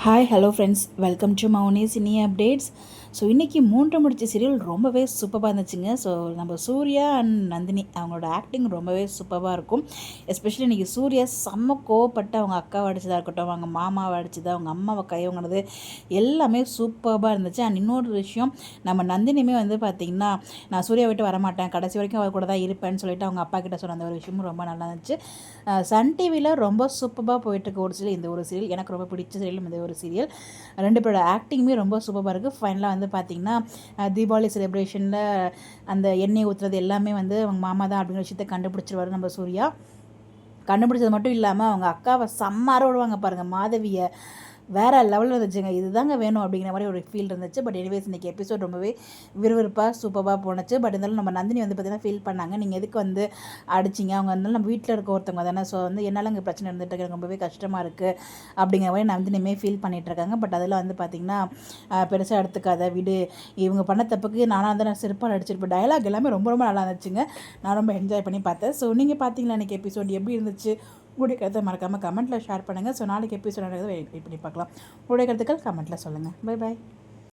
Hi hello friends, welcome to Mouni cine updates. So இன்றைக்கி மூன்று முடிச்சு சீரியல் ரொம்பவே சூப்பராக இருந்துச்சுங்க. ஸோ நம்ம சூர்யா அண்ட் நந்தினி அவங்களோட ஆக்டிங் ரொம்பவே சூப்பராக இருக்கும். எஸ்பெஷலி இன்றைக்கி சூர்யா செம்ம கோவப்பட்டு அவங்க அக்காவை அடிச்சதாக இருக்கட்டும், அவங்க மாமாவை அடிச்சது, அவங்க அம்மாவை கைவங்கினது எல்லாமே சூப்பராக இருந்துச்சு. அண்ட் இன்னொரு விஷயம், நம்ம நந்தினியுமே வந்து பார்த்திங்கன்னா, நான் சூர்யா விட்டு வரமாட்டேன், கடைசி வரைக்கும் அவர் கூட தான் இருப்பேன்னு சொல்லிட்டு அவங்க அப்பா கிட்ட சொன்ன அந்த ஒரு விஷயமும் ரொம்ப நல்லா இருந்துச்சு. சன் டிவியில் ரொம்ப சூப்பராக போயிட்டுருக்கு ஒரு சீரியல். இந்த ஒரு சீரியல் எனக்கு ரொம்ப பிடிச்ச சீரியலும் இந்த ஒரு சீரியல். ரெண்டு பேரோட ஆக்டிங்குமே ரொம்ப சூப்பராக இருக்குது. ஃபைனலாக வந்து பார்த்திங்கன்னா, தீபாவளி செலிப்ரேஷனில் அந்த எண்ணெய் ஊற்றுறது எல்லாமே வந்து அவங்க மாமா தான் அப்படிங்கிற விஷயத்தை கண்டுபிடிச்சிருவாரு நம்ம சூர்யா. கண்டுபிடிச்சது மட்டும் இல்லாமல் அவங்க அக்காவை செம்மார விடுவாங்க பாருங்கள், மாதவியை. வேறு லெவலில் இருந்துச்சுங்க. இதுதாங்க வேணும் அப்படிங்கிற மாதிரி ஒரு ஃபீல் இருந்துச்சு. பட் எனிவேஸ் இன்றைக்கி எபிசோட் ரொம்பவே விறுவிறுப்பாக சூப்பராக போணுச்சு. பட் இருந்தாலும் நம்ம நந்தினி வந்து பார்த்திங்கன்னா ஃபீல் பண்ணாங்க, நீங்கள் எதுக்கு வந்து அடிச்சிங்க, அவங்க இருந்தாலும் நம்ம வீட்டில் இருக்க ஒருத்தவங்க தானே, ஸோ வந்து என்னால் இங்கே பிரச்சனை இருந்துட்டு எனக்கு ரொம்பவே கஷ்டமாக இருக்குது அப்படிங்கிற மாதிரி நந்தினியுமே ஃபீல் பண்ணிகிட்ருக்காங்க. பட் அதில் வந்து பார்த்திங்கன்னா பெருசாக எடுத்துக்காத விடு, இவங்க பண்ண தப்புக்கு நானாக வந்து நான் சிறப்பாக அடிச்சிருப்பேன். டயலாக் எல்லாமே ரொம்ப ரொம்ப நல்லா இருந்துச்சுங்க. நான் ரொம்ப என்ஜாய் பண்ணி பார்த்தேன். ஸோ நீங்கள் பார்த்தீங்களா இன்றைக்கி எபிசோட் எப்படி இருந்துச்சு? உங்களுடைய கருத்தை மறக்காமல் கமெண்ட்டில் ஷேர் பண்ணுங்கள். ஸோ நாளைக்கு எபிசோட் நடக்குது வெயிட் பண்ணி பார்க்கலாம். உங்களுடைய கருத்துக்கள் கமெண்ட்டில் சொல்லுங்கள். Bye bye.